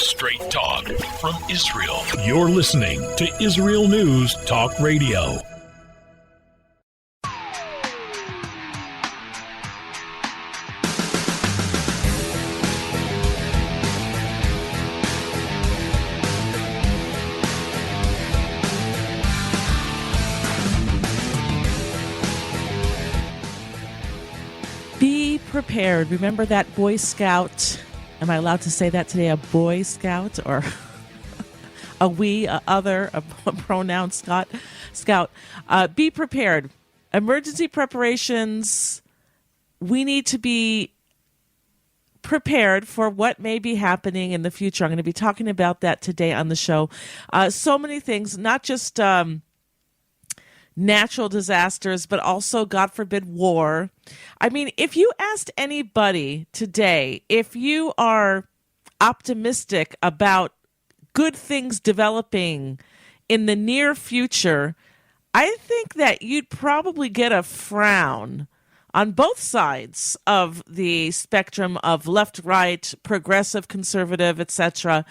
Straight talk from Israel. You're listening to Israel News Talk Radio. Be prepared. Remember that Boy Scout? Am I allowed to say that today? A Boy Scout or a we, a other, a pronoun scout? Be prepared. Emergency preparations. We need to be prepared for what may be happening in the future. I'm going to be talking about that today on the show. So many things, not just natural disasters, but also, God forbid, war. I mean, if you asked anybody today, if you are optimistic about good things developing in the near future, I think that you'd probably get a frown on both sides of the spectrum of left, right, progressive, conservative, etc.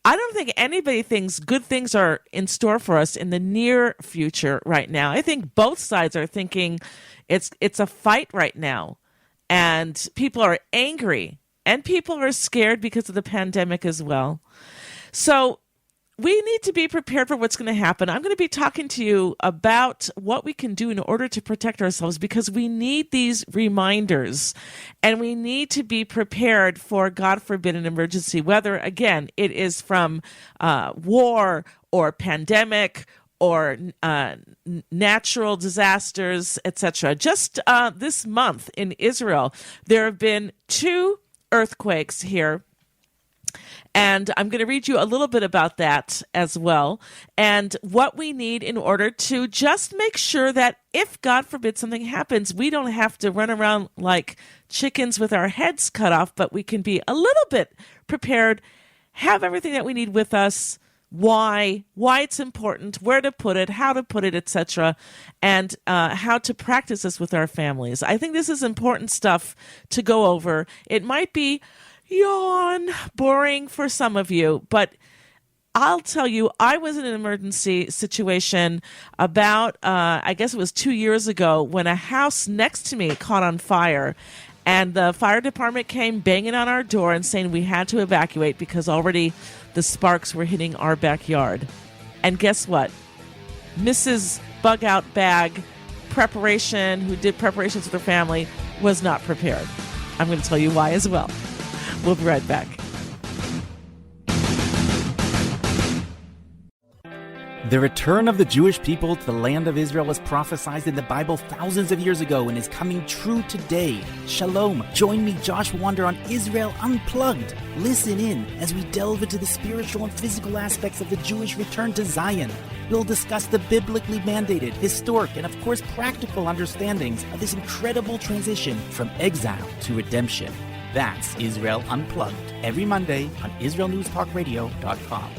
I don't think anybody thinks good things are in store for us in the near future right now. I think both sides are thinking it's a fight right now, and people are angry, and people are scared because of the pandemic as well. So we need to be prepared for what's going to happen. I'm going to be talking to you about what we can do in order to protect ourselves, because we need these reminders, and we need to be prepared for, God forbid, an emergency, whether, again, it is from war or pandemic or natural disasters, etc. Just this month in Israel, there have been 2 earthquakes here. And I'm going to read you a little bit about that as well, and what we need in order to just make sure that if, God forbid, something happens, we don't have to run around like chickens with our heads cut off, but we can be a little bit prepared, have everything that we need with us, why it's important, where to put it, how to put it, etc., and how to practice this with our families. I think this is important stuff to go over. It might be boring for some of you, but I'll tell you, I was in an emergency situation about, I guess it was 2 years ago, when a house next to me caught on fire, and the fire department came banging on our door and saying we had to evacuate because already the sparks were hitting our backyard. And guess what? Mrs. Bug Out Bag Preparation, who did preparations with her family, was not prepared. I'm going to tell you why as well. We'll be right back. The return of the Jewish people to the land of Israel was prophesied in the Bible thousands of years ago and is coming true today. Shalom. Join me, Josh Wander, on Israel Unplugged. Listen in as we delve into the spiritual and physical aspects of the Jewish return to Zion. We'll discuss the biblically mandated, historic, and of course practical understandings of this incredible transition from exile to redemption. That's Israel Unplugged, every Monday on IsraelNewsTalkRadio.com.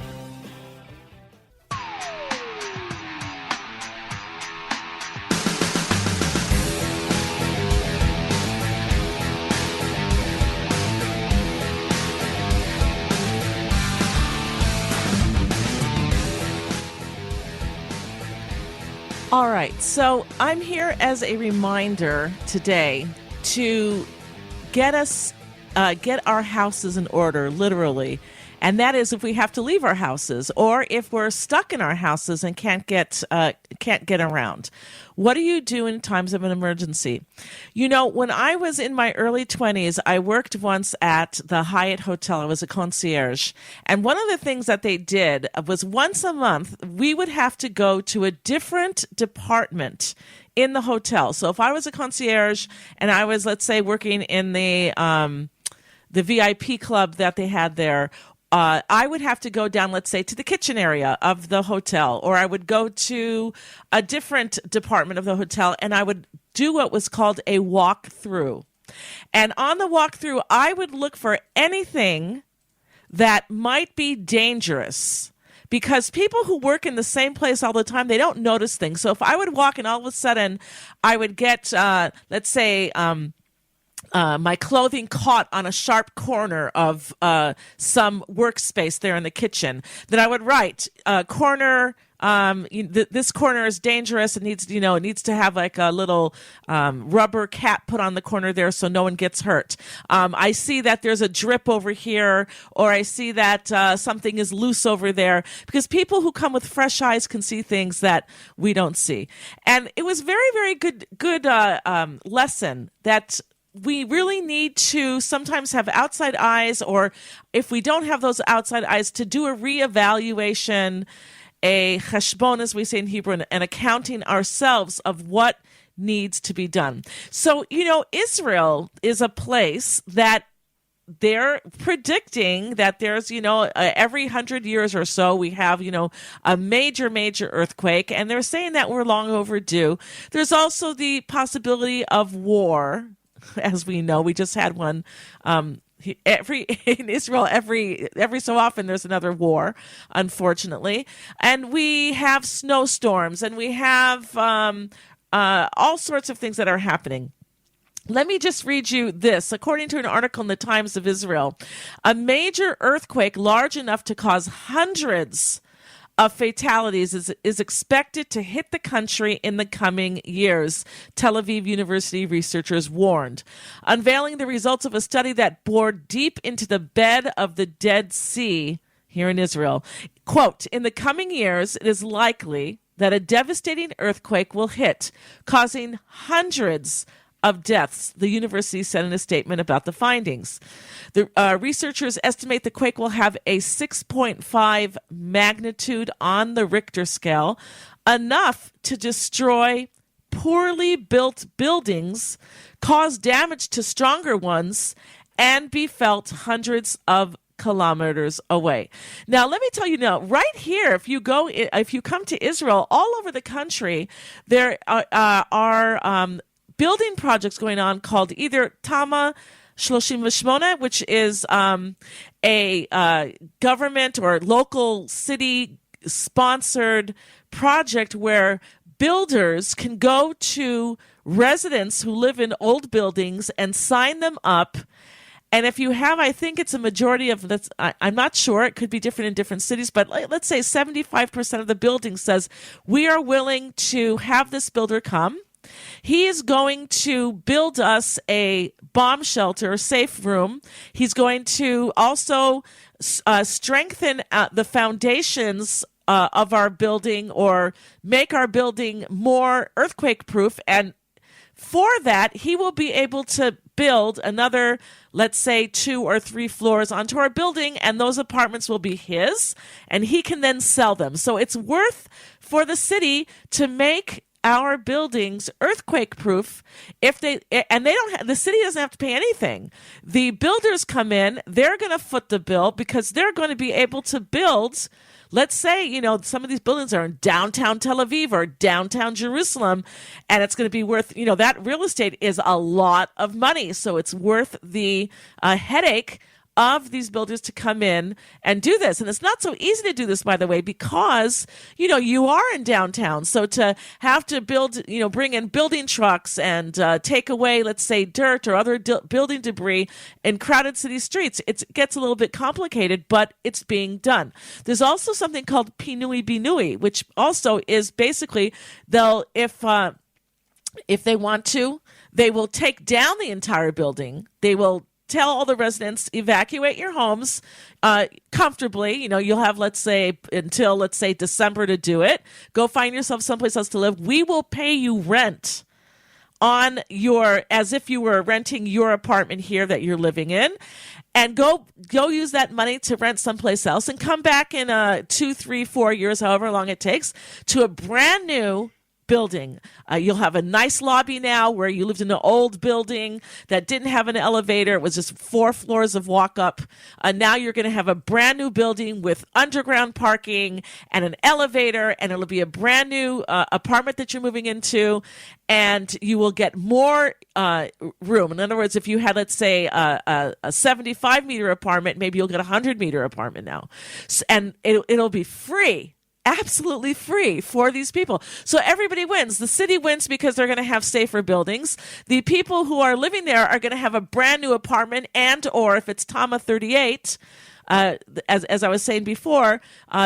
All right, so I'm here as a reminder today to get our houses in order, literally. And that is if we have to leave our houses, or if we're stuck in our houses and can't get around. What do you do in times of an emergency? You know, when I was in my early 20s, I worked once at the Hyatt Hotel. I was a concierge. And one of the things that they did was once a month, we would have to go to a different department in the hotel. So if I was a concierge and I was, let's say, working in the VIP club that they had there, I would have to go down, let's say, to the kitchen area of the hotel, or I would go to a different department of the hotel, and I would do what was called a walk-through. And on the walk-through, I would look for anything that might be dangerous, because people who work in the same place all the time, they don't notice things. So if I would walk and all of a sudden I would get, let's say, my clothing caught on a sharp corner of some workspace there in the kitchen, then I would write corner. This corner is dangerous. It needs to have like a little rubber cap put on the corner there so no one gets hurt. I see that there's a drip over here, or I see that something is loose over there, because people who come with fresh eyes can see things that we don't see. And it was very, very good lesson that we really need to sometimes have outside eyes, or if we don't have those outside eyes, to do a reevaluation, a cheshbon, as we say in Hebrew, an accounting ourselves of what needs to be done. So, Israel is a place that they're predicting that there's, every 100 years or so, we have, a major, major earthquake, and they're saying that we're long overdue. There's also the possibility of war. As we know, we just had one. In Israel, every so often there's another war, unfortunately, and we have snowstorms, and we have all sorts of things that are happening. Let me just read you this. According to an article in the Times of Israel, a major earthquake large enough to cause hundreds of fatalities is expected to hit the country in the coming years, Tel Aviv University researchers warned, unveiling the results of a study that bored deep into the bed of the Dead Sea here in Israel. Quote, in the coming years, it is likely that a devastating earthquake will hit, causing hundreds of deaths, the university said in a statement about the findings. The researchers estimate the quake will have a 6.5 magnitude on the Richter scale, enough to destroy poorly built buildings, cause damage to stronger ones, and be felt hundreds of kilometers away. Now, let me tell you right here, if you come to Israel, all over the country, there are building projects going on called either Tamar 38, which is a government or local city sponsored project where builders can go to residents who live in old buildings and sign them up. And if you have, I think it's a majority of this, I'm not sure, it could be different in different cities, but let's say 75% of the building says, we are willing to have this builder come. He is going to build us a bomb shelter, safe room. He's going to also strengthen the foundations of our building, or make our building more earthquake proof. And for that, he will be able to build another, let's say, 2 or 3 floors onto our building, and those apartments will be his, and he can then sell them. So it's worth for the city to make our buildings earthquake proof. The city doesn't have to pay anything. The builders come in, they're going to foot the bill, because they're going to be able to build, let's say, some of these buildings are in downtown Tel Aviv or downtown Jerusalem, and it's going to be worth, that real estate is a lot of money. So it's worth the headache of these builders to come in and do this. And it's not so easy to do this, by the way, because, you are in downtown. So to have to build, bring in building trucks and take away, let's say, dirt or other building debris in crowded city streets, it gets a little bit complicated, but it's being done. There's also something called Pinui Binui, which also is basically if they want to, they will take down the entire building. They will tell all the residents, evacuate your homes comfortably. You'll have, let's say, until, let's say, December to do it. Go find yourself someplace else to live. We will pay you rent on as if you were renting your apartment here that you're living in, and go use that money to rent someplace else, and come back in 2, 3, 4 years, however long it takes, to a brand new building. You'll have a nice lobby now where you lived in an old building that didn't have an elevator. It was just 4 floors of walk up. Now you're going to have a brand new building with underground parking and an elevator, and it'll be a brand new apartment that you're moving into, and you will get more room. In other words, if you had, let's say, a 75-meter apartment, maybe you'll get a 100-meter apartment now. And it'll be free. absolutely free for these people. So everybody wins. The city wins because they're going to have safer buildings. The people who are living there are going to have a brand new apartment, and or if it's Tamar 38, as I was saying before,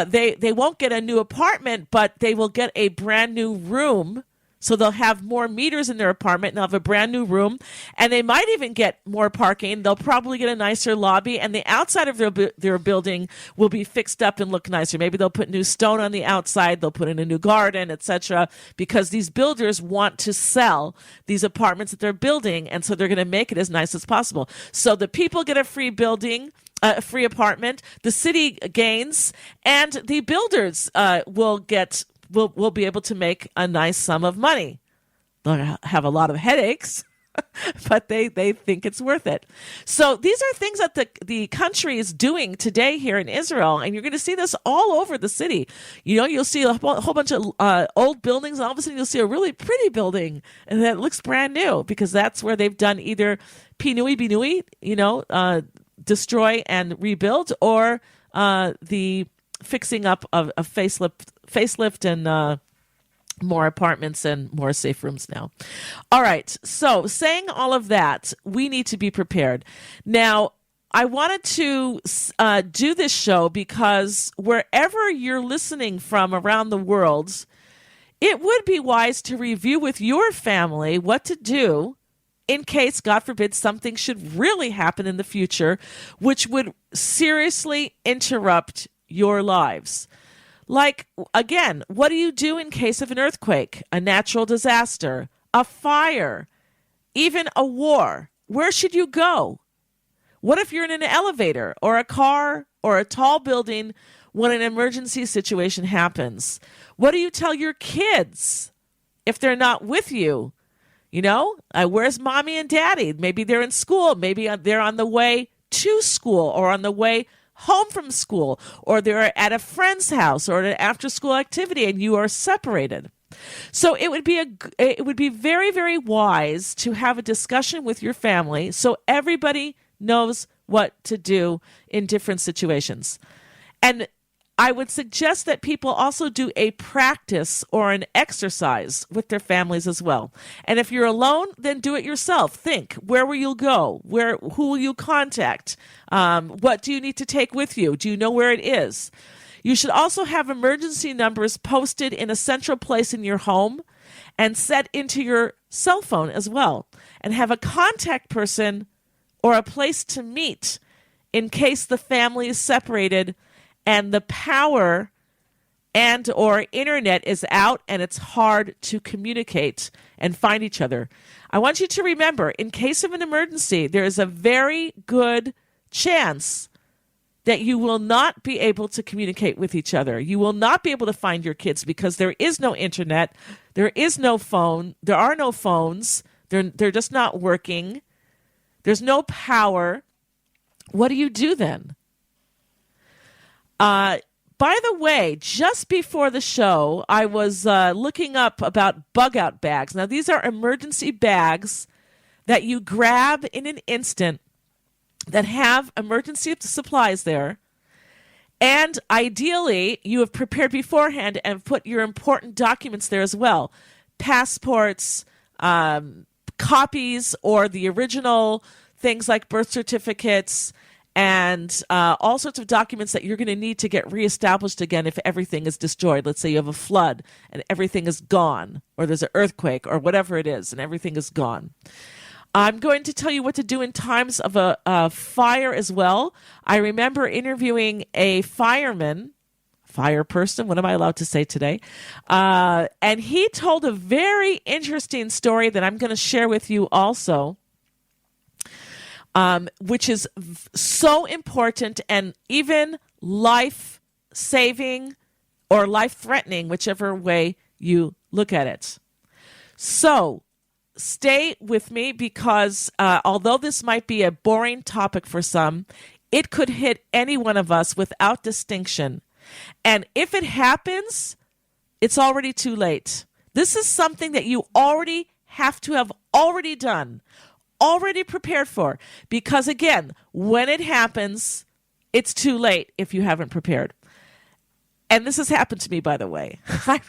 they won't get a new apartment, but they will get a brand new room. So they'll have more meters in their apartment, and they'll have a brand new room, and they might even get more parking. They'll probably get a nicer lobby, and the outside of their building will be fixed up and look nicer. Maybe they'll put new stone on the outside, they'll put in a new garden, etc., because these builders want to sell these apartments that they're building, and so they're going to make it as nice as possible. So the people get a free building, a free apartment, the city gains, and the builders will be able to make a nice sum of money. They'll have a lot of headaches, but they think it's worth it. So these are things that the country is doing today here in Israel, and you're going to see this all over the city. You'll see a whole bunch of old buildings, and all of a sudden you'll see a really pretty building, and that looks brand new because that's where they've done either pinui binui, destroy and rebuild, or the fixing up of a facelift and more apartments and more safe rooms now. All right. So saying all of that, we need to be prepared. Now, I wanted to do this show because wherever you're listening from around the world, it would be wise to review with your family what to do in case, God forbid, something should really happen in the future, which would seriously interrupt your lives. Like, again, what do you do in case of an earthquake, a natural disaster, a fire, even a war? Where should you go? What if you're in an elevator or a car or a tall building when an emergency situation happens? What do you tell your kids if they're not with you? Where's mommy and daddy? Maybe they're in school. Maybe they're on the way to school or on the way home from school, or they're at a friend's house or at an after-school activity, and you are separated. So it would be very, very wise to have a discussion with your family so everybody knows what to do in different situations. And I would suggest that people also do a practice or an exercise with their families as well. And if you're alone, then do it yourself. Think, where will you go? Who will you contact? What do you need to take with you? Do you know where it is? You should also have emergency numbers posted in a central place in your home and set into your cell phone as well. And have a contact person or a place to meet in case the family is separated and the power and or internet is out and it's hard to communicate and find each other. I want you to remember, in case of an emergency, there is a very good chance that you will not be able to communicate with each other. You will not be able to find your kids because there is no internet, there is no phone, there are no phones, they're just not working, there's no power. What do you do then? By the way, just before the show, I was looking up about bug-out bags. Now, these are emergency bags that you grab in an instant that have emergency supplies there. And ideally, you have prepared beforehand and put your important documents there as well. Passports, copies, or the original things like birth certificates, and all sorts of documents that you're going to need to get reestablished again if everything is destroyed. Let's say you have a flood and everything is gone, or there's an earthquake or whatever it is and everything is gone. I'm going to tell you what to do in times of a fire as well. I remember interviewing a fire person, what am I allowed to say today? And he told a very interesting story that I'm going to share with you also. Which is so important and even life-saving or life-threatening, whichever way you look at it. So stay with me because although this might be a boring topic for some, it could hit any one of us without distinction. And if it happens, it's already too late. This is something that you already have to have already done, already prepared for, because again, when it happens, it's too late if you haven't prepared. And this has happened to me, by the way. I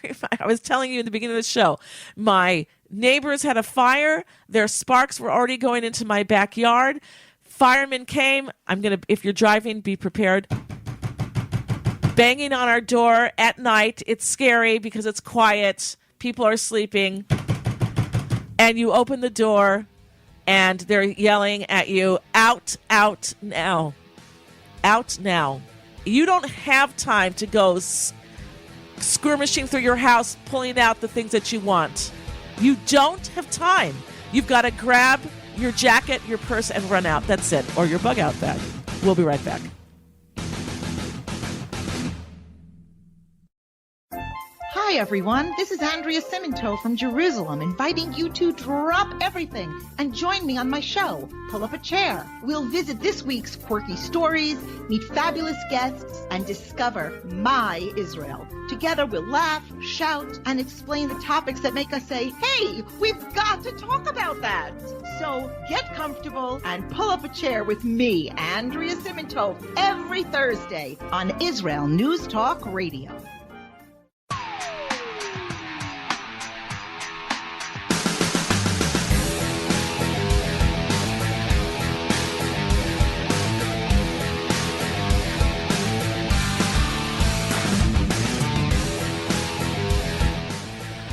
was telling you in the beginning of the show, my neighbors had a fire. Their sparks were already going into my backyard. Firemen came. If you're driving, be prepared. Banging on our door at night. It's scary because it's quiet. People are sleeping. And you open the door, and they're yelling at you, out now. Out now. You don't have time to go skirmishing through your house, pulling out the things that you want. You don't have time. You've got to grab your jacket, your purse, and run out. That's it. Or your bug out bag. We'll be right back. Hi, everyone. This is Andrea Simento from Jerusalem, inviting you to drop everything and join me on my show, Pull Up a Chair. We'll visit this week's quirky stories, meet fabulous guests, and discover my Israel. Together, we'll laugh, shout, and explain the topics that make us say, hey, we've got to talk about that. So get comfortable and pull up a chair with me, Andrea Simento, every Thursday on Israel News Talk Radio.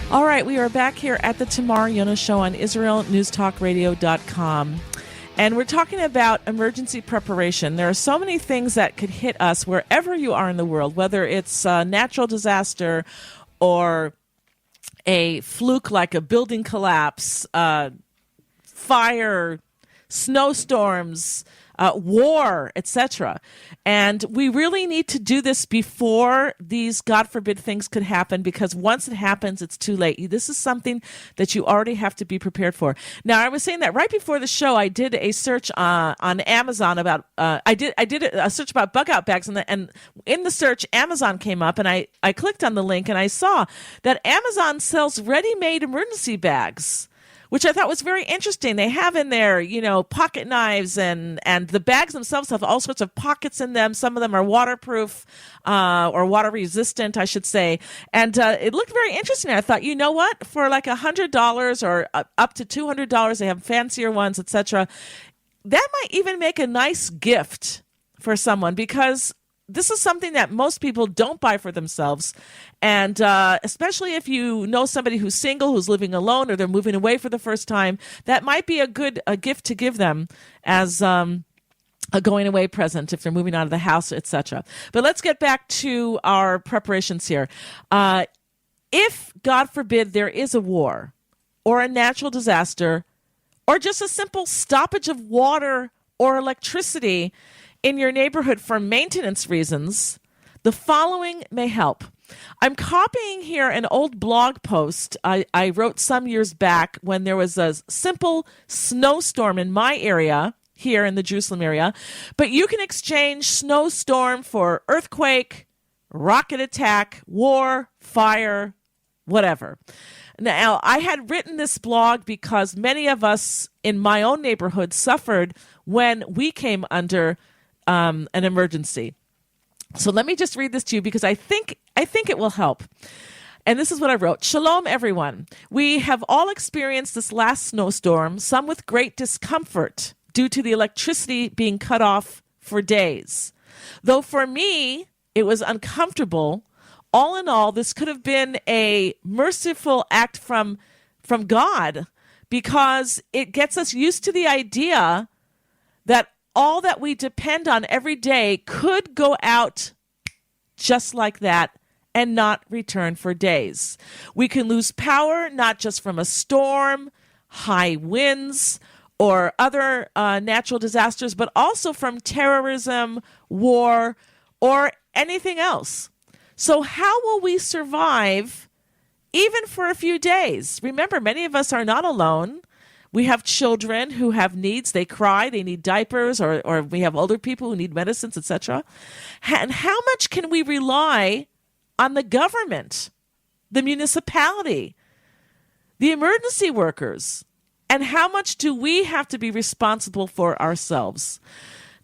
All right, we are back here at the Tamar Yonah Show on IsraelNewsTalkRadio.com. And we're talking about emergency preparation. There are so many things that could hit us wherever you are in the world, whether it's a natural disaster or a fluke like a building collapse, fire, snowstorms, war, etc. And we really need to do this before these, God forbid, things could happen, because once it happens, it's too late. This is something that you already have to be prepared for. Now, I was saying that right before the show, I did a search on Amazon about, I did a search about bug out bags, and in the search, Amazon came up, and I clicked on the link, and I saw that Amazon sells ready-made emergency bags, which I thought was very interesting. They have in there, pocket knives, and the bags themselves have all sorts of pockets in them. Some of them are waterproof or water resistant, I should say. And it looked very interesting. I thought, you know what? For like $100 or up to $200, they have fancier ones, etc. That might even make a nice gift for someone, because this is something that most people don't buy for themselves. And especially if you know somebody who's single, who's living alone, or they're moving away for the first time, that might be a good gift to give them as a going away present if they're moving out of the house, etc. But let's get back to our preparations here. If, God forbid, there is a war or a natural disaster or just a simple stoppage of water or electricity in your neighborhood for maintenance reasons, the following may help. I'm copying here an old blog post I wrote some years back when there was a simple snowstorm in my area, here in the Jerusalem area. But you can exchange snowstorm for earthquake, rocket attack, war, fire, whatever. Now, I had written this blog because many of us in my own neighborhood suffered when we came under an emergency. So let me just read this to you, because I think it will help. And this is what I wrote. Shalom, everyone. We have all experienced this last snowstorm, some with great discomfort due to the electricity being cut off for days. Though for me, it was uncomfortable. All in all, this could have been a merciful act from God, because it gets us used to the idea that all that we depend on every day could go out just like that and not return for days. We can lose power not just from a storm, high winds, or other natural disasters, but also from terrorism, war, or anything else. So how will we survive even for a few days? Remember, many of us are not alone. We have children who have needs. They cry, they need diapers, or we have older people who need medicines, etc. And how much can we rely on the government, the municipality, the emergency workers? And how much do we have to be responsible for ourselves?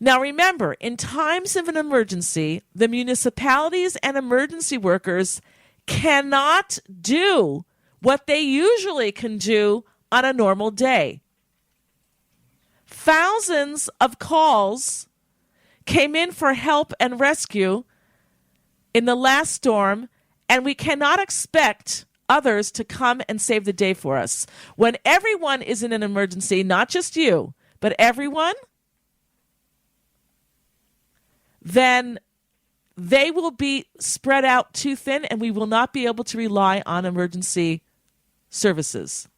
Now remember, in times of an emergency, the municipalities and emergency workers cannot do what they usually can do on a normal day. Thousands of calls came in for help and rescue in the last storm, and we cannot expect others to come and save the day for us. When everyone is in an emergency, not just you, but everyone, then they will be spread out too thin, and we will not be able to rely on emergency services.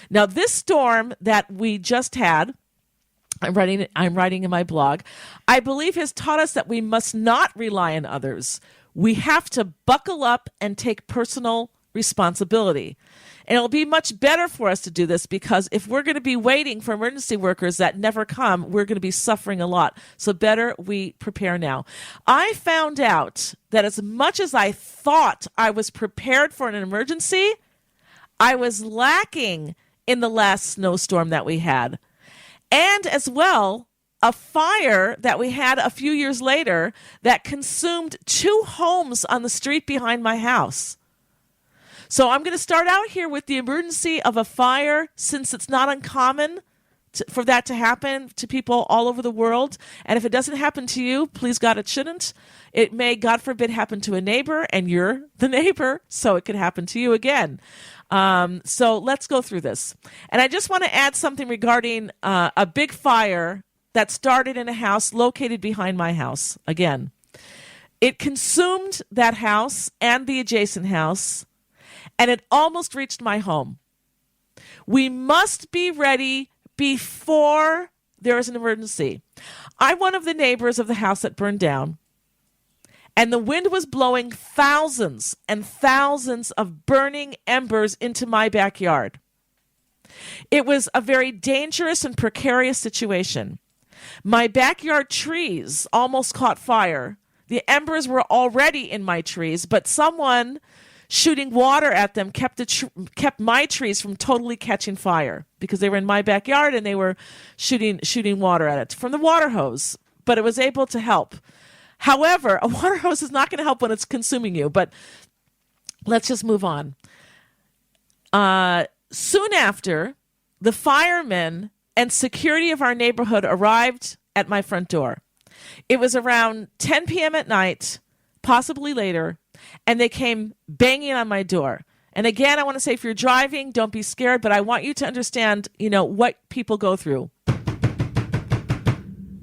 Now, this storm that we just had, I'm writing in my blog, I believe has taught us that we must not rely on others. We have to buckle up and take personal responsibility. And it'll be much better for us to do this, because if we're going to be waiting for emergency workers that never come, we're going to be suffering a lot. So better we prepare now. I found out that as much as I thought I was prepared for an emergency, I was lacking in the last snowstorm that we had. And as well, a fire that we had a few years later that consumed 2 homes on the street behind my house. So I'm going to start out here with the emergency of a fire, since it's not uncommon for that to happen to people all over the world. And if it doesn't happen to you, please God, it shouldn't. It may, God forbid, happen to a neighbor, and you're the neighbor, so it could happen to you again. So let's go through this. And I just want to add something regarding a big fire that started in a house located behind my house. Again, it consumed that house and the adjacent house, and it almost reached my home. We must be ready before there is an emergency. I'm one of the neighbors of the house that burned down, and the wind was blowing thousands and thousands of burning embers into my backyard. It was a very dangerous and precarious situation. My backyard trees almost caught fire. The embers were already in my trees, but someone shooting water at them kept my trees from totally catching fire, because they were in my backyard and they were shooting water at it from the water hose, but it was able to help. However, a water hose is not going to help when it's consuming you, but let's just move on. Soon after, the firemen and security of our neighborhood arrived at my front door. It was around 10 p.m. at night, possibly later, and they came banging on my door. And again, I want to say, if you're driving, don't be scared, but I want you to understand, what people go through.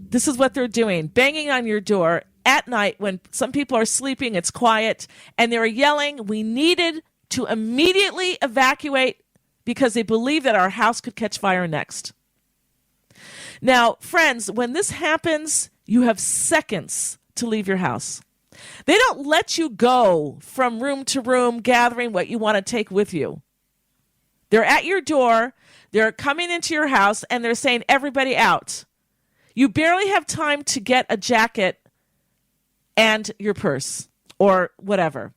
This is what they're doing, banging on your door at night when some people are sleeping, it's quiet, and they were yelling. We needed to immediately evacuate because they believed that our house could catch fire next. Now, friends, when this happens, you have seconds to leave your house. They don't let you go from room to room gathering what you want to take with you. They're at your door, they're coming into your house, and they're saying, everybody out. You barely have time to get a jacket and your purse or whatever.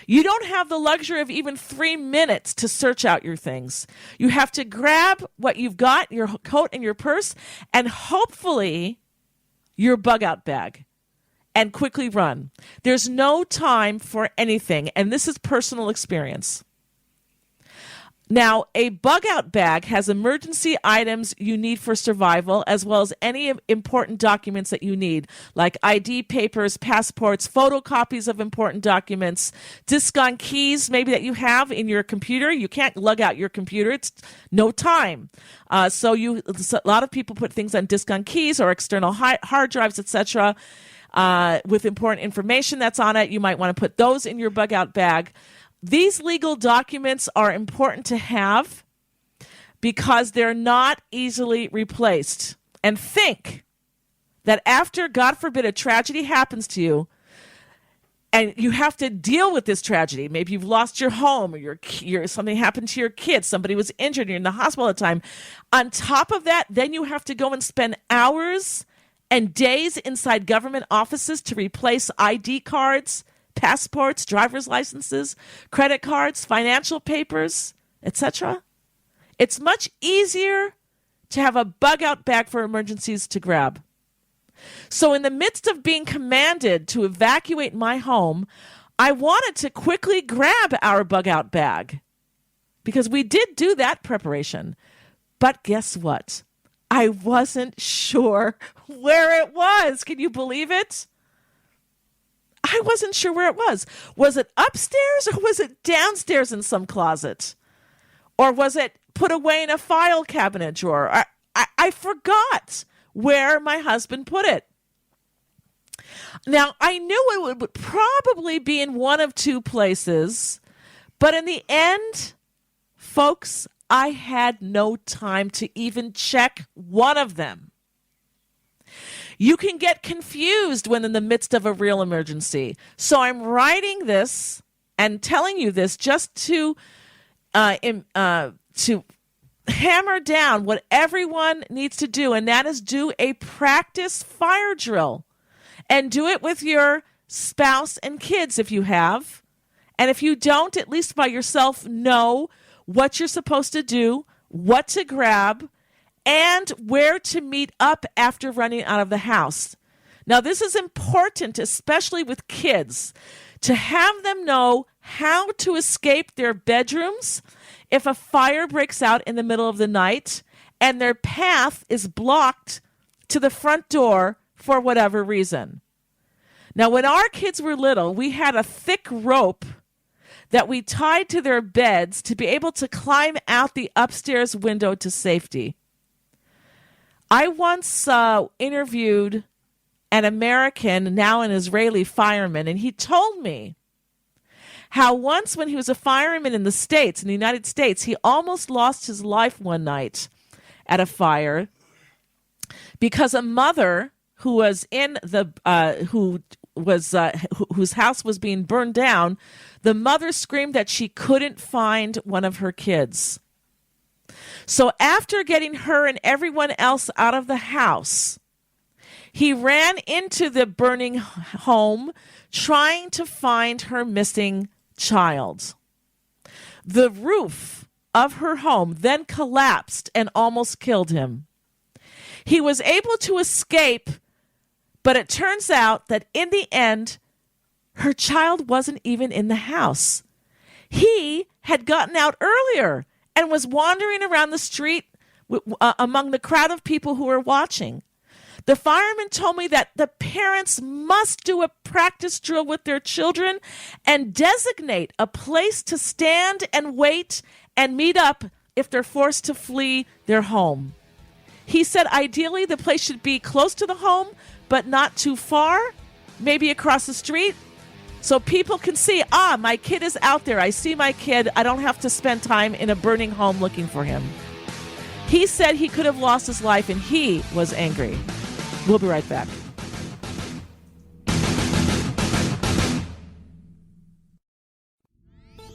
You don't have the luxury of even 3 minutes to search out your things. You have to grab what you've got, your coat and your purse, and hopefully your bug-out bag, and quickly run. There's no time for anything, and this is personal experience. Now, a bug-out bag has emergency items you need for survival, as well as any important documents that you need, like ID papers, passports, photocopies of important documents, disk-on keys maybe that you have in your computer. You can't lug out your computer. It's no time. So a lot of people put things on disk-on keys or external hard drives, etc., with important information that's on it. You might want to put those in your bug-out bag. These legal documents are important to have because they're not easily replaced. And think that after, God forbid, a tragedy happens to you, and you have to deal with this tragedy. Maybe you've lost your home, or something happened to your kids, somebody was injured, you're in the hospital all the time. On top of that, then you have to go and spend hours and days inside government offices to replace ID cards, passports, driver's licenses, credit cards, financial papers, etc. It's much easier to have a bug-out bag for emergencies to grab. So in the midst of being commanded to evacuate my home, I wanted to quickly grab our bug out bag because we did do that preparation. But guess what? I wasn't sure where it was. Can you believe it? I wasn't sure where it was. Was it upstairs or was it downstairs in some closet? Or was it put away in a file cabinet drawer? I forgot where my husband put it. Now, I knew it would probably be in one of two places, but in the end, folks, I had no time to even check one of them. You can get confused when in the midst of a real emergency. So I'm writing this and telling you this just to hammer down what everyone needs to do, and that is do a practice fire drill. And do it with your spouse and kids if you have. And if you don't, at least by yourself, know what you're supposed to do, what to grab, and where to meet up after running out of the house. Now, this is important, especially with kids, to have them know how to escape their bedrooms if a fire breaks out in the middle of the night and their path is blocked to the front door for whatever reason. Now, when our kids were little, we had a thick rope that we tied to their beds to be able to climb out the upstairs window to safety. I once interviewed an American, now an Israeli fireman, and he told me how once when he was a fireman in the United States, he almost lost his life one night at a fire because a mother who was in the whose house was being burned down, the mother screamed that she couldn't find one of her kids. So after getting her and everyone else out of the house, he ran into the burning home trying to find her missing child. The roof of her home then collapsed and almost killed him. He was able to escape, but it turns out that in the end, her child wasn't even in the house. He had gotten out earlier and was wandering around the street among the crowd of people who were watching. The fireman told me that the parents must do a practice drill with their children and designate a place to stand and wait and meet up if they're forced to flee their home. He said ideally the place should be close to the home, but not too far, maybe across the street, so people can see, my kid is out there. I see my kid. I don't have to spend time in a burning home looking for him. He said he could have lost his life, and he was angry. We'll be right back.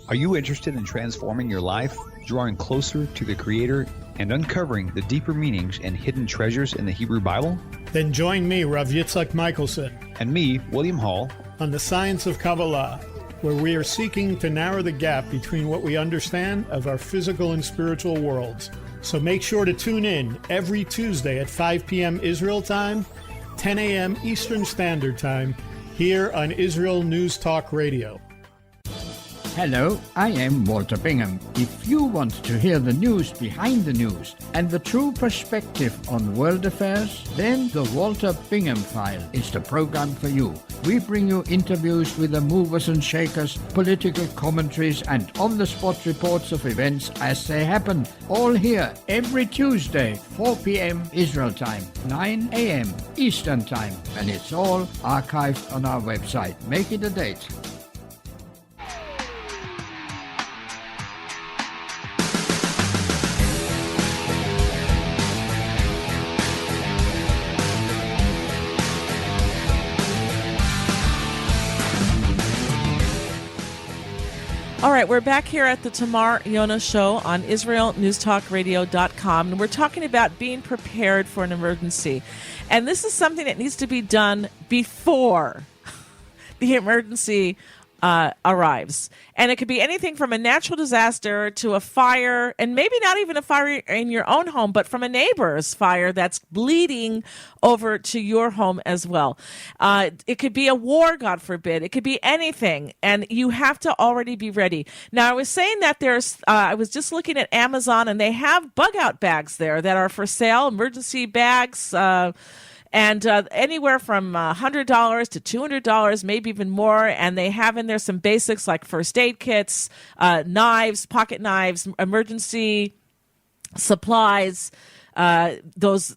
Are you interested in transforming your life, drawing closer to the Creator, and uncovering the deeper meanings and hidden treasures in the Hebrew Bible? Then join me, Rav Yitzhak Michelson, And me, William Hall, on the Science of Kabbalah, where we are seeking to narrow the gap between what we understand of our physical and spiritual worlds. So make sure to tune in every Tuesday at 5 p.m. Israel time, 10 a.m. Eastern Standard Time, here on Israel News Talk Radio. Hello, I am Walter Bingham. If you want to hear the news behind the news and the true perspective on world affairs, then the Walter Bingham File is the program for you. We bring you interviews with the movers and shakers, political commentaries, and on-the-spot reports of events as they happen. All here every Tuesday, 4 p.m. Israel time, 9 a.m. Eastern time. And it's all archived on our website. Make it a date. All right, we're back here at the Tamar Yonah Show on IsraelNewsTalkRadio.com, and we're talking about being prepared for an emergency. And this is something that needs to be done before the emergency arrives. And it could be anything from a natural disaster to a fire, and maybe not even a fire in your own home, but from a neighbor's fire that's bleeding over to your home as well. It could be a war, God forbid. It could be anything, and you have to already be ready. Now, I was saying that I was just looking at Amazon, and they have bug-out bags there that are for sale, emergency bags, and anywhere from $100 to $200, maybe even more. And they have in there some basics like first aid kits, knives, pocket knives, emergency supplies, those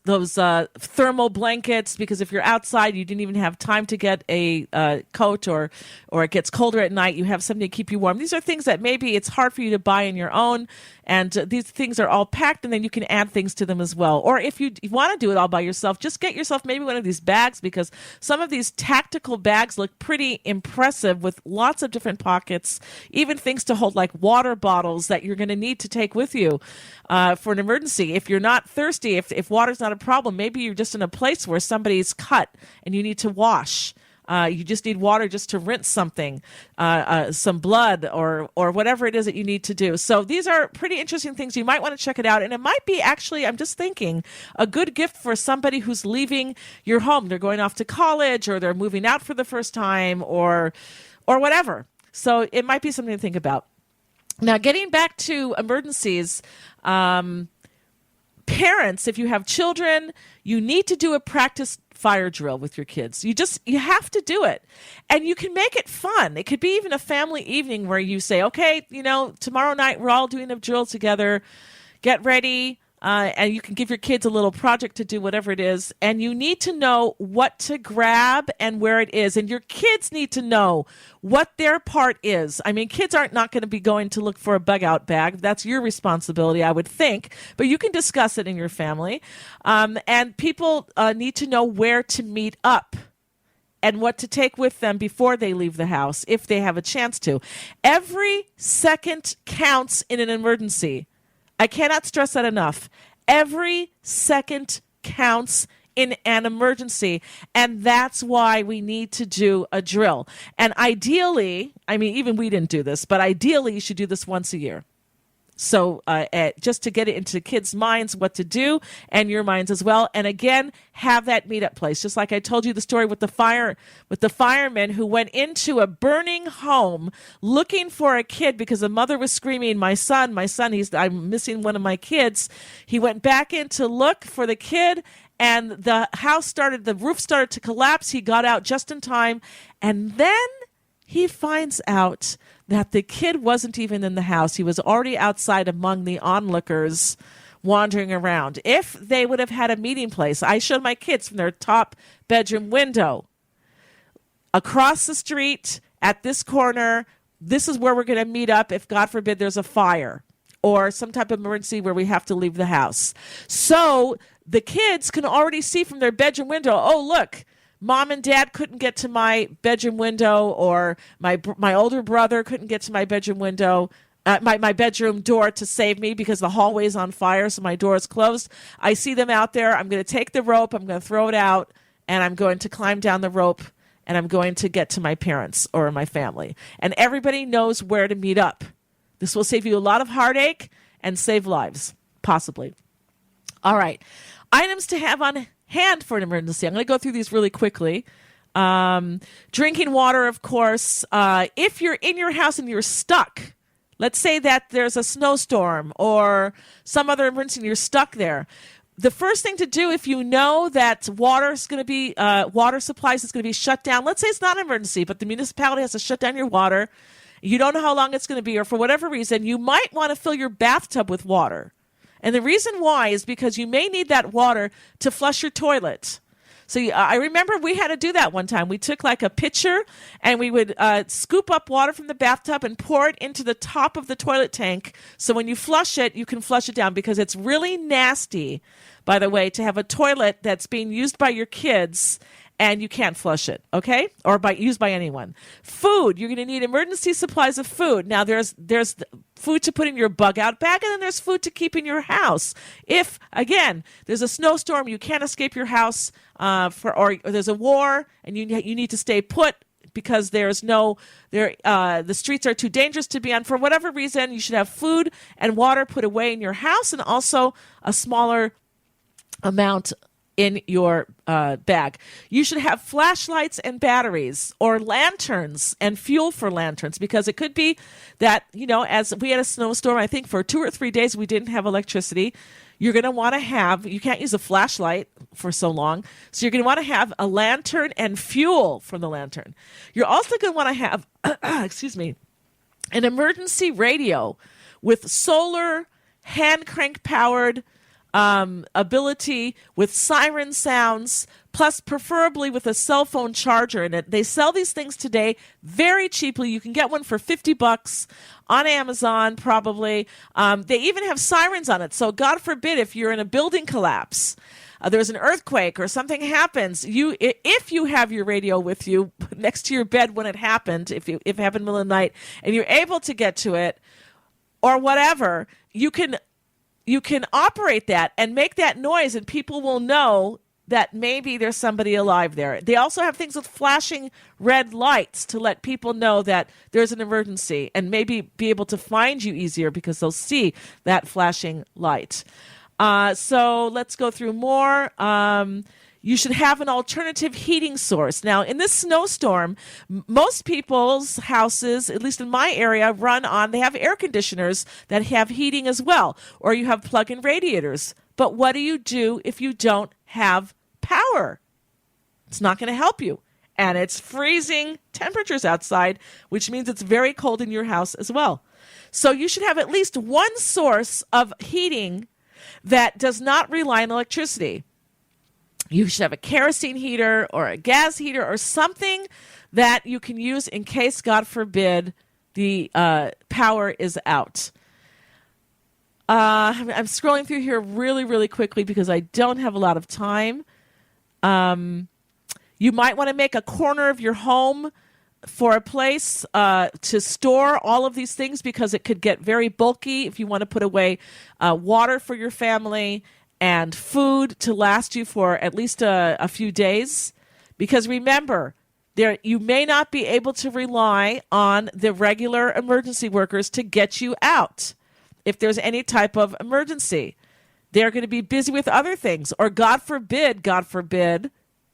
thermal blankets, because if you're outside, you didn't even have time to get a coat, or it gets colder at night, you have something to keep you warm. These are things that maybe it's hard for you to buy on your own, and these things are all packed, and then you can add things to them as well. Or if you want to do it all by yourself, just get yourself maybe one of these bags, because some of these tactical bags look pretty impressive with lots of different pockets, even things to hold like water bottles that you're going to need to take with you for an emergency. If you're not thirsty, if water's not a problem, maybe you're just in a place where somebody's cut and you need to wash. You just need water just to rinse something, some blood, or whatever it is that you need to do. So these are pretty interesting things. You might want to check it out. And it might be actually, I'm just thinking, a good gift for somebody who's leaving your home. They're going off to college, or they're moving out for the first time, or whatever. So it might be something to think about. Now, getting back to emergencies, parents, if you have children, you need to do a practice fire drill with your kids. You have to do it. And you can make it fun. It could be even a family evening where you say, okay, tomorrow night we're all doing a drill together. Get ready. And you can give your kids a little project to do, whatever it is. And you need to know what to grab and where it is. And your kids need to know what their part is. I mean, kids aren't not going to be going to look for a bug-out bag. That's your responsibility, I would think. But you can discuss it in your family. And people need to know where to meet up and what to take with them before they leave the house, if they have a chance to. Every second counts in an emergency. I cannot stress that enough. Every second counts in an emergency, and that's why we need to do a drill. And ideally, I mean, even we didn't do this, but ideally you should do this once a year. So just to get it into kids' minds what to do, and your minds as well. And again, have that meetup place. Just like I told you the story with the fireman who went into a burning home looking for a kid because the mother was screaming, my son, I'm missing one of my kids. He went back in to look for the kid, and the roof started to collapse. He got out just in time, and then he finds out that the kid wasn't even in the house. He was already outside among the onlookers wandering around. If they would have had a meeting place, I showed my kids from their top bedroom window. Across the street, at this corner, this is where we're going to meet up if, God forbid, there's a fire or some type of emergency where we have to leave the house. So the kids can already see from their bedroom window, oh, look, Mom and Dad couldn't get to my bedroom window, or my older brother couldn't get to my bedroom window, my bedroom door to save me because the hallway's on fire, so my door is closed. I see them out there. I'm going to take the rope. I'm going to throw it out, and I'm going to climb down the rope, and I'm going to get to my parents or my family. And everybody knows where to meet up. This will save you a lot of heartache and save lives, possibly. All right. Items to have on hand for an emergency. I'm going to go through these really quickly. Drinking water, of course. If you're in your house and you're stuck, let's say that there's a snowstorm or some other emergency and you're stuck there. The first thing to do, if you know that water supplies is going to be shut down, let's say it's not an emergency, but the municipality has to shut down your water. You don't know how long it's going to be, or for whatever reason, you might want to fill your bathtub with water. And the reason why is because you may need that water to flush your toilet. So I remember we had to do that one time. We took like a pitcher and we would scoop up water from the bathtub and pour it into the top of the toilet tank. So when you flush it, you can flush it down, because it's really nasty, by the way, to have a toilet that's being used by your kids and you can't flush it, okay? Or used by anyone. Food, you're going to need emergency supplies of food. Now, there's food to put in your bug-out bag, and then there's food to keep in your house. If, again, there's a snowstorm, you can't escape your house, or there's a war, and you need to stay put, because the streets are too dangerous to be on. For whatever reason, you should have food and water put away in your house, and also a smaller amount in your bag. You should have flashlights and batteries, or lanterns and fuel for lanterns, because it could be that, as we had a snowstorm, I think for 2 or 3 days we didn't have electricity. You're going to want to have, you can't use a flashlight for so long, so you're going to want to have a lantern and fuel for the lantern. You're also going to want to have, an emergency radio with solar, hand crank powered ability, with siren sounds, plus preferably with a cell phone charger in it. They sell these things today very cheaply. You can get one for $50 on Amazon, probably. They even have sirens on it. So God forbid, if you're in a building collapse, there's an earthquake or something happens, if you have your radio with you next to your bed when it happened, if it happened in the middle of the night, and you're able to get to it, or whatever, you can operate that and make that noise, and people will know that maybe there's somebody alive there. They also have things with flashing red lights to let people know that there's an emergency, and maybe be able to find you easier because they'll see that flashing light. So let's go through more. You should have an alternative heating source. Now, in this snowstorm, most people's houses, at least in my area, they have air conditioners that have heating as well, or you have plug-in radiators. But what do you do if you don't have power? It's not going to help you. And it's freezing temperatures outside, which means it's very cold in your house as well. So you should have at least one source of heating that does not rely on electricity. You should have a kerosene heater or a gas heater or something that you can use in case, God forbid, the power is out. I'm scrolling through here really, really quickly because I don't have a lot of time. You might want to make a corner of your home for a place to store all of these things, because it could get very bulky if you want to put away water for your family and food to last you for at least a few days. Because remember, you may not be able to rely on the regular emergency workers to get you out if there's any type of emergency. They're going to be busy with other things, or God forbid,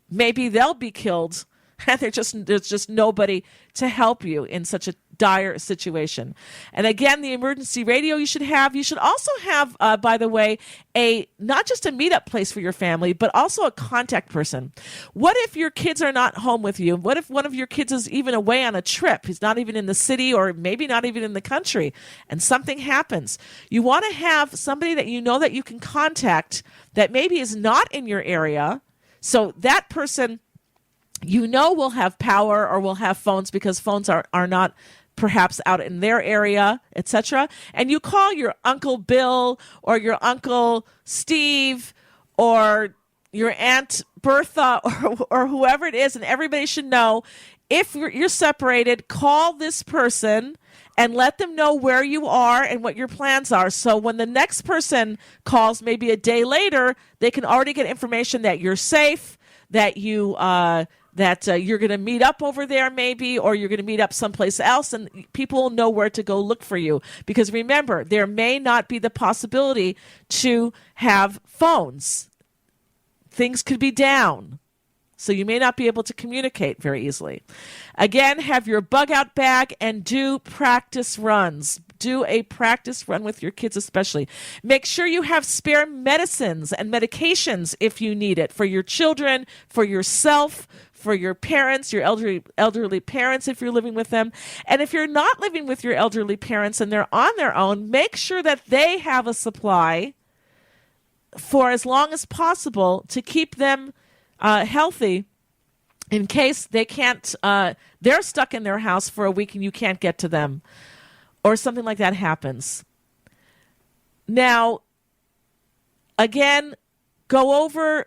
maybe they'll be killed, and there's just nobody to help you in such a dire situation. And again, the emergency radio you should have. You should also have, by the way, not just a meetup place for your family, but also a contact person. What if your kids are not home with you? What if one of your kids is even away on a trip? He's not even in the city, or maybe not even in the country, and something happens. You want to have somebody that you know that you can contact that maybe is not in your area, so that person will have power or will have phones, because phones are not perhaps out in their area, etc. And you call your Uncle Bill or your Uncle Steve or your Aunt Bertha or whoever it is, and everybody should know, if you're separated, call this person and let them know where you are and what your plans are. So when the next person calls, maybe a day later, they can already get information that you're safe, that you're going to meet up over there maybe, or you're going to meet up someplace else, and people will know where to go look for you. Because remember, there may not be the possibility to have phones. Things could be down, so you may not be able to communicate very easily. Again, have your bug-out bag and do practice runs. Do a practice run with your kids especially. Make sure you have spare medicines and medications if you need it, for your children, for yourself, for your parents, your elderly parents if you're living with them. And if you're not living with your elderly parents and they're on their own, make sure that they have a supply for as long as possible to keep them healthy, in case they can't, they're stuck in their house for a week and you can't get to them, or something like that happens. Now, again, go over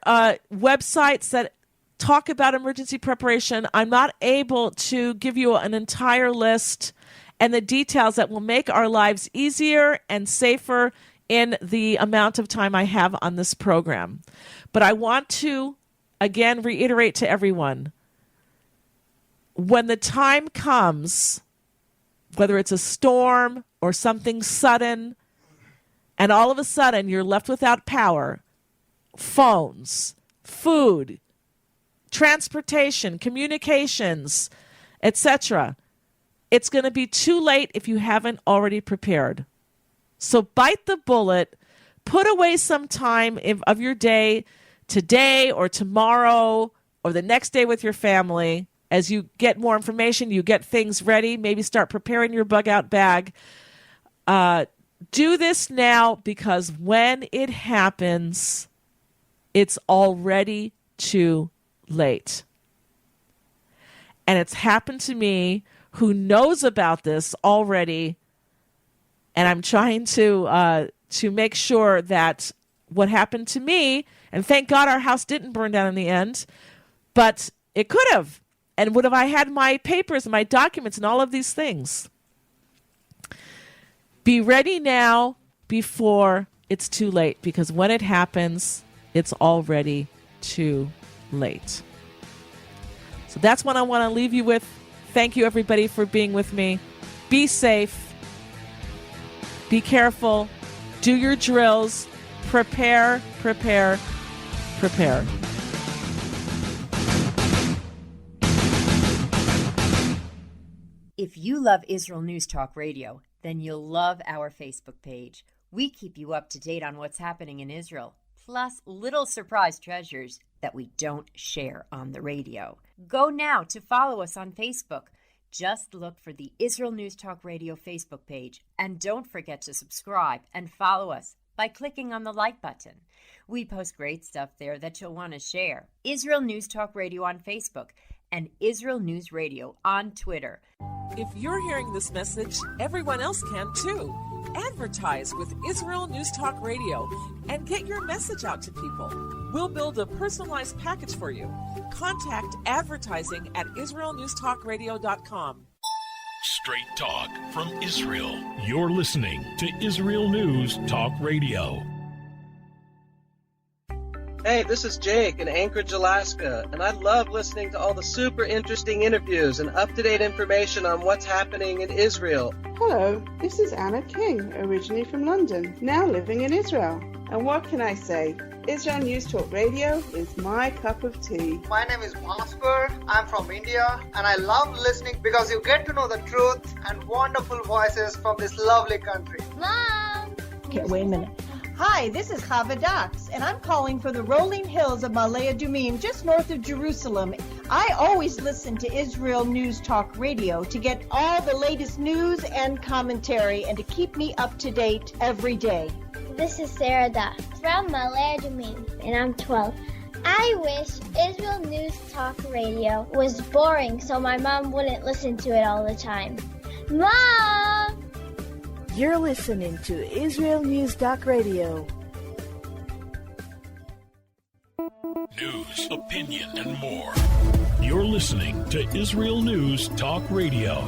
websites that talk about emergency preparation. I'm not able to give you an entire list and the details that will make our lives easier and safer in the amount of time I have on this program. But I want to, again, reiterate to everyone, when the time comes, whether it's a storm or something sudden, and all of a sudden you're left without power, phones, food, transportation, communications, etc., it's going to be too late if you haven't already prepared. So bite the bullet, put away some time of your day today or tomorrow or the next day with your family. As you get more information, you get things ready, maybe start preparing your bug-out bag. Do this now, because when it happens, it's already too late. And it's happened to me, who knows about this already, and I'm trying to make sure that what happened to me, and thank God our house didn't burn down in the end, but it could have. And would have I had my papers and my documents and all of these things? Be ready now before it's too late, because when it happens, it's already too late. So that's what I want to leave you with. Thank you, everybody, for being with me. Be safe. Be careful. Do your drills. Prepare, prepare, prepare. If you love Israel News Talk Radio, then you'll love our Facebook page. We keep you up to date on what's happening in Israel, plus little surprise treasures that we don't share on the radio. Go now to follow us on Facebook. Just look for the Israel News Talk Radio Facebook page, and don't forget to subscribe and follow us by clicking on the like button. We post great stuff there that you'll want to share. Israel News Talk Radio on Facebook and Israel News Radio on Twitter. If you're hearing this message, everyone else can too. Advertise with Israel News Talk Radio and get your message out to people. We'll build a personalized package for you. Contact advertising at israelnewstalkradio.com. Straight talk from Israel. You're listening to Israel News Talk Radio. Hey, this is Jake in Anchorage, Alaska, and I love listening to all the super interesting interviews and up-to-date information on what's happening in Israel. Hello, this is Anna King, originally from London, now living in Israel. And what can I say? Israel News Talk Radio is my cup of tea. My name is Bhaskar. I'm from India, and I love listening because you get to know the truth and wonderful voices from this lovely country. Mom! Okay, wait a minute. Hi, this is Chava Dax, and I'm calling for the rolling hills of Ma'ale Adumim, just north of Jerusalem. I always listen to Israel News Talk Radio to get all the latest news and commentary and to keep me up to date every day. This is Sarah Dax from Ma'ale Adumim, and I'm 12. I wish Israel News Talk Radio was boring so my mom wouldn't listen to it all the time. Mom! You're listening to Israel News Talk Radio. News, opinion, and more. You're listening to Israel News Talk Radio.